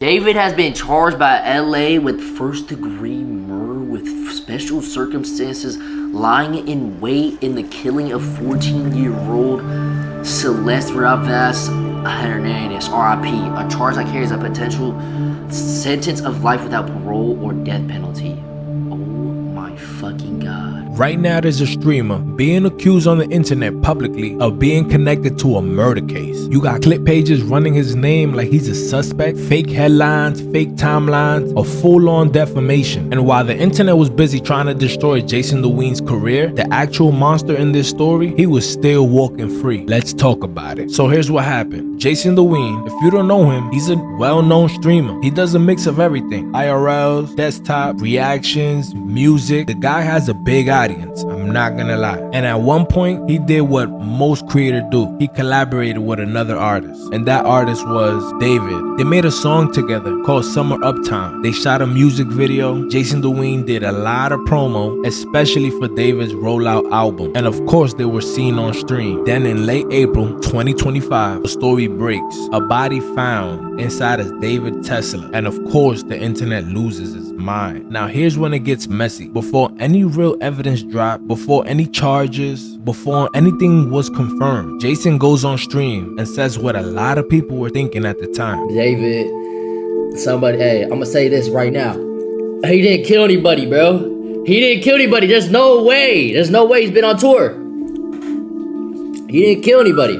David has been charged by LA with first-degree murder with special circumstances, lying in wait in the killing of 14-year-old Celeste Rivas Hernandez, RIP, a charge that carries a potential sentence of life without parole or death penalty. Oh my fucking God. Right now, there's a streamer being accused on the internet publicly of being connected to a murder case. You got clip pages running his name like he's a suspect, fake headlines, fake timelines, a full-on defamation. And while the internet was busy trying to destroy Jason The Ween's career, the actual monster in this story, he was still walking free. Let's talk about it. So here's what happened. Jason The Ween, if you don't know him, he's a well-known streamer. He does a mix of everything. IRLs, desktop, reactions, music. The guy has a big audience, I'm not gonna lie. And at one point, he did what most creators do. He collaborated with another artist, and that artist was David. They made a song together called Summer Uptown. They shot a music video. Jason The Ween did a lot of promo, especially for David's rollout album. And of course, they were seen on stream. Then in late April 2025, a story breaks. A body found inside of David Tesla. And of course, the internet loses its mind. Now here's when it gets messy. Before any real evidence dropped, before any charges, before anything was confirmed, Jason goes on stream and says what a lot of people were thinking at the time. David, somebody, hey, I'm gonna say this right now. He didn't kill anybody, bro. He didn't kill anybody. There's no way. There's no way he's been on tour. He didn't kill anybody.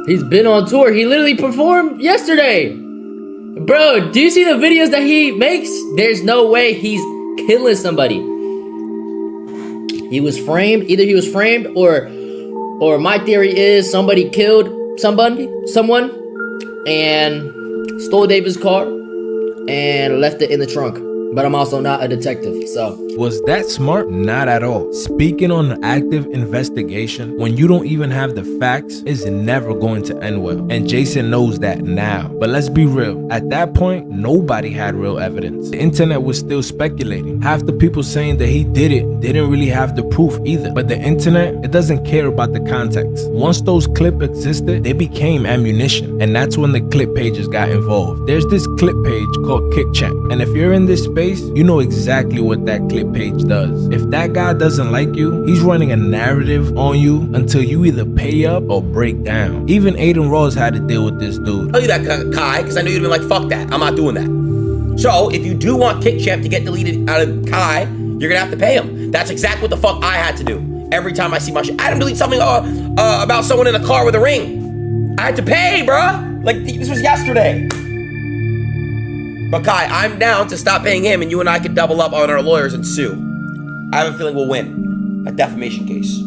He's been on tour. He literally performed yesterday. Bro, do you see the videos that he makes? There's no way he's killing somebody. He was framed. Either he was framed or my theory is somebody killed someone and stole David's car and left it in the trunk. But I'm also not a detective, so. Was that smart? Not at all. Speaking on an active investigation, when you don't even have the facts, is never going to end well. And Jason knows that now. But let's be real. At that point, nobody had real evidence. The internet was still speculating. Half the people saying that he did it didn't really have the proof either. But the internet, it doesn't care about the context. Once those clips existed, they became ammunition. And that's when the clip pages got involved. There's this clip page called KickChamp. And if you're in this space, you know exactly what that clip page does. If that guy doesn't like you, he's running a narrative on you until you either pay up or break down. Even Aiden Ross had to deal with this dude. Tell you that, Kai, because I know you'd be like, fuck that, I'm not doing that. So if you do want KickChamp to get deleted out of Kai, you're gonna have to pay him. That's exactly what the fuck I had to do. Every time I see my shit, I had him delete something about someone in a car with a ring. I had to pay, bruh. Like, this was yesterday. But Kai, I'm down to stop paying him and you and I can double up on our lawyers and sue. I have a feeling we'll win a defamation case.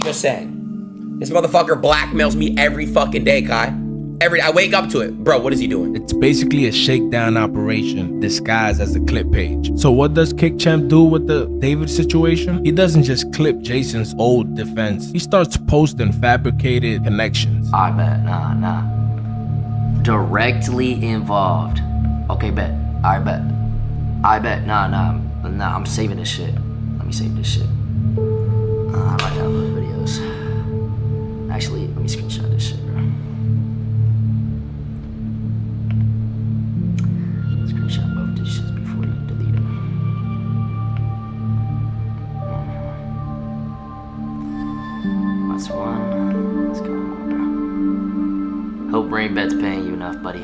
Just saying. This motherfucker blackmails me every fucking day, Kai. I wake up to it. Bro, what is he doing? It's basically a shakedown operation disguised as a clip page. So what does KickChamp do with the David situation? He doesn't just clip Jason's old defense. He starts posting fabricated connections. I bet, nah. Directly involved. Okay, bet. I bet. Nah, I'm saving this shit. Let me save this shit. I might download videos. Actually, let me screenshot this shit, bro. Screenshot both these shits before you delete them. That's one. Let's go on, bro. Hope Rainbet's paying you enough, buddy.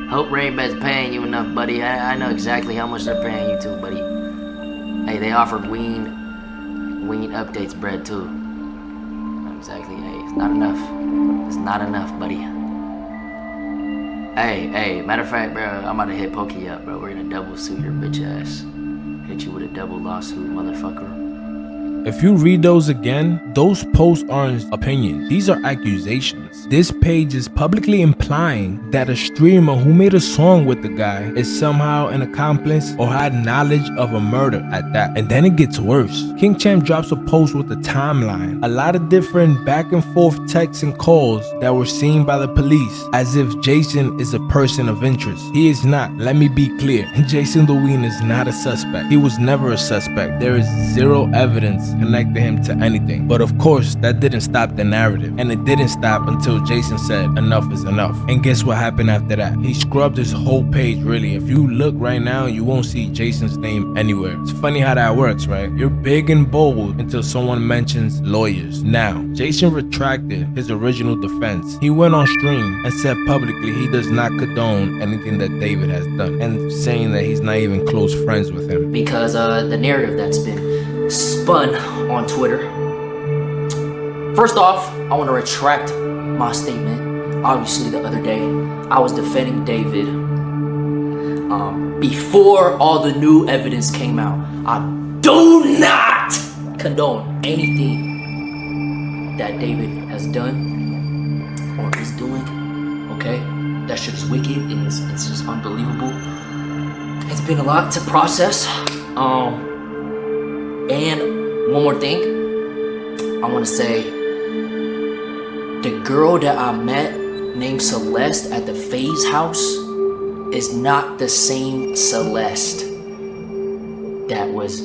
Hope Rainbet's paying you enough, buddy. I know exactly how much they're paying you too, buddy. Hey, they offered Ween updates bread too. Not exactly. Hey, it's not enough. It's not enough, buddy. Hey, matter of fact, bro, I'm about to hit Pokey up, bro. We're gonna double suit your bitch ass. Hit you with a double lawsuit, motherfucker. If you read those again, those posts aren't opinions. These are accusations. This page is publicly implying that a streamer who made a song with the guy is somehow an accomplice or had knowledge of a murder at that. And then it gets worse. KickChamp drops a post with a timeline. A lot of different back and forth texts and calls that were seen by the police as if Jason is a person of interest. He is not. Let me be clear. Jason The Ween is not a suspect. He was never a suspect. There is zero evidence connected him to anything. But of course, that didn't stop the narrative. And it didn't stop until Jason said enough is enough. And guess what happened after that? He scrubbed his whole page, really. If you look right now, you won't see Jason's name anywhere. It's funny how that works, right? You're big and bold until someone mentions lawyers. Now, Jason retracted his original defense. He went on stream and said publicly he does not condone anything that David has done, and saying that he's not even close friends with him. Because the narrative that's been spun on Twitter. First off, I want to retract my statement. Obviously, the other day, I was defending David before all the new evidence came out. I do not condone anything that David has done or is doing. Okay? That shit is wicked and it's just unbelievable. It's been a lot to process. And one more thing, I want to say, the girl that I met named Celeste at the FaZe house is not the same Celeste that was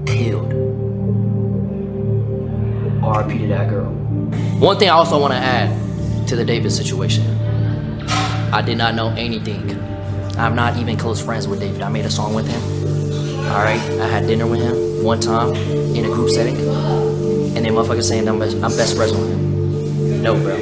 killed. RIP to that girl. One thing I also want to add to the David situation. I did not know anything. I'm not even close friends with David. I made a song with him. Alright, I had dinner with him one time in a group setting, and then motherfuckers saying I'm best friends with him. No, bro.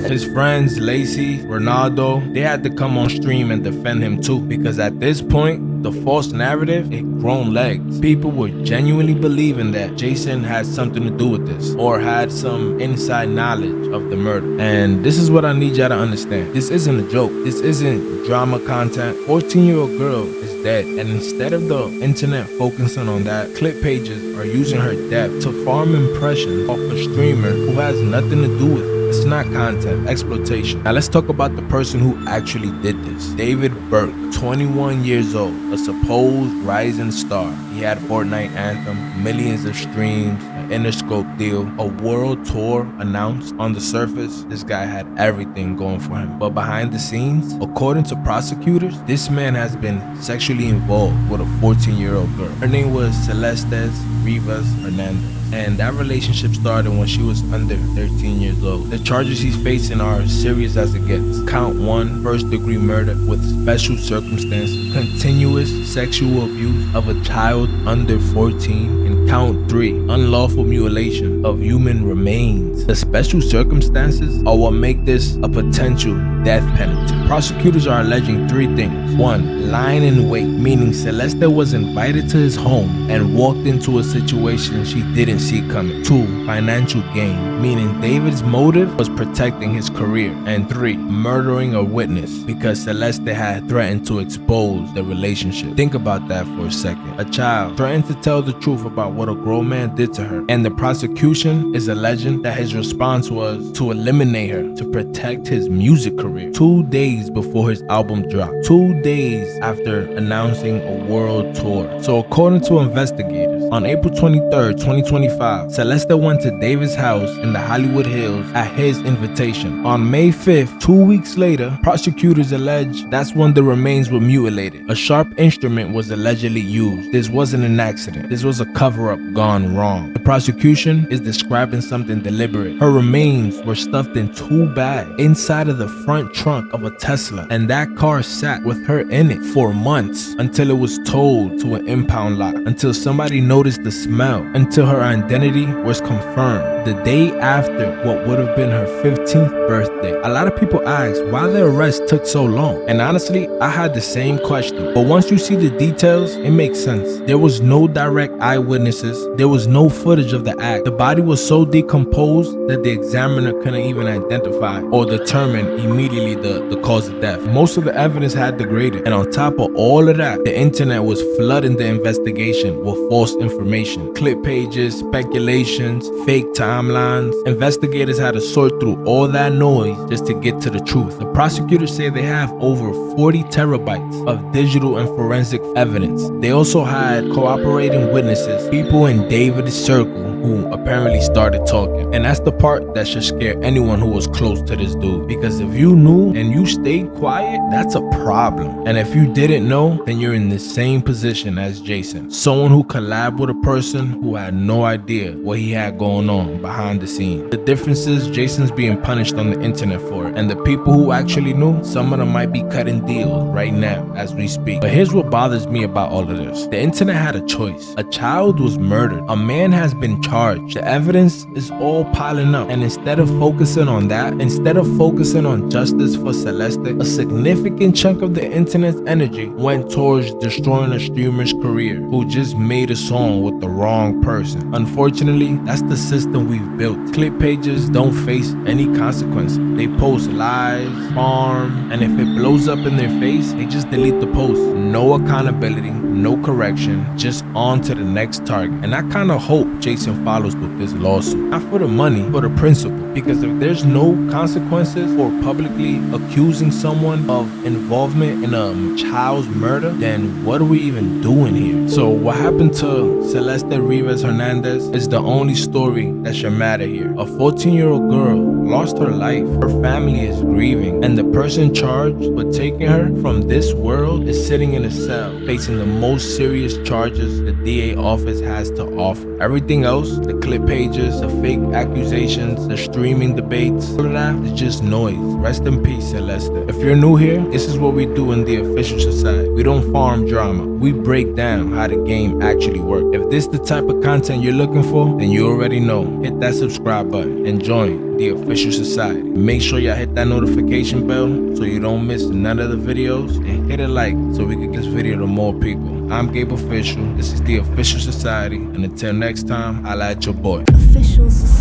His friends, Lacey, Ronaldo, they had to come on stream and defend him too, because at this point, the false narrative, it grown legs. People were genuinely believing that Jason had something to do with this, or had some inside knowledge of the murder. And this is what I need y'all to understand. This isn't a joke. This isn't drama content. 14-year-old girl is dead, and instead of the internet focusing on that, clip pages are using her death to farm impressions off a streamer who has nothing to do with it. It's not content, exploitation. Now let's talk about the person who actually did this. David Burke, 21 years old, a supposed rising star. He had Fortnite Anthem, millions of streams, an Interscope deal, a world tour announced. On the surface, this guy had everything going for him. But behind the scenes, according to prosecutors, this man has been sexually involved with a 14-year-old girl. Her name was Celeste Rivas Hernandez. And that relationship started when she was under 13 years old. The charges he's facing are serious as it gets. Count 1, first-degree murder with special circumstances, continuous sexual abuse of a child under 14, and count 3, unlawful mutilation of human remains. The special circumstances are what make this a potential death penalty. Prosecutors are alleging 3 things. 1, lying in wait, meaning Celeste was invited to his home and walked into a situation she didn't see coming. 2, financial gain, meaning David's motive was protecting his career. And 3, murdering a witness because Celeste had threatened to expose the relationship. Think about that for a second. A child threatened to tell the truth about what a grown man did to her, and the prosecution is alleging that his response was to eliminate her to protect his music career. 2 days before his album dropped, 2 days after announcing a world tour. So according to investigators, on April 23rd, 2025, Celeste went to David's house in the Hollywood Hills at his invitation. On May 5th, 2 weeks later, prosecutors allege that's when the remains were mutilated. A sharp instrument was allegedly used. This wasn't an accident. This was a cover-up gone wrong. The prosecution is describing something deliberate. Her remains were stuffed in 2 bags inside of the front trunk of a Tesla, and that car sat with her in it for months until it was towed to an impound lot, until somebody noticed the smell, until her identity was confirmed the day after what would have been her 15th birthday. A lot of people ask why the arrest took so long, and honestly, I had the same question. But once you see the details, it makes sense. There was no direct eyewitnesses. There was no footage of the act. The body was so decomposed that the examiner couldn't even identify or determine immediately the cause of death. Most of the evidence had degraded, and on top of all of that, the internet was flooding the investigation with false information, clip pages, speculations, fake timelines. Investigators had to sort through all that noise just to get to the truth. The prosecutors say they have over 40 terabytes of digital and forensic evidence. They also had cooperating witnesses, people in David's circle who apparently started talking. And that's the part that should scare anyone who was close to this dude. Because if you knew and you stayed quiet, that's a problem. And if you didn't know, then you're in the same position as Jason. Someone who collabed with a person who had no idea what he had going on behind the scenes. The difference is Jason's being punished on the internet for it. And the people who actually knew, some of them might be cutting deals right now as we speak. But here's what bothers me about all of this. The internet had a choice. A child was murdered. A man has been charged. The evidence is all piling up. And instead of focusing on that, instead of focusing on justice for Celeste, a significant chunk of the internet's energy went towards destroying a streamer's career who just made a song with the wrong person. Unfortunately, that's the system we've built. Clip pages don't face any consequences. They post lies, farm, and if it blows up in their face, they just delete the post. No accountability, no correction, just on to the next target. And I kind of hope Jason follows with this lawsuit. Not for the money, for the principle. Because if there's no consequences for publicly accusing someone of involvement in a child's murder, then what are we even doing here? So what happened to Celeste Rivas Hernandez is the only story that should matter here. A 14-year-old girl lost her life. Her family is grieving. And the person charged with taking her from this world is sitting in a cell, facing the most serious charges the DA office has to offer. Everything else, the clip pages, the fake accusations, the streaming debates, all of that is just noise. Rest in peace, Celeste. If you're new here, this is what we do in the official society. We don't farm drama. We break down how the game actually works. If this is the type of content you're looking for, then you already know. Hit that subscribe button and join the official society. Make sure y'all hit that notification bell so you don't miss none of the videos, and hit a like so we can get this video to more people. I'm Gabe Official. This is the official society, and until next time, I'll at your boy. Official society.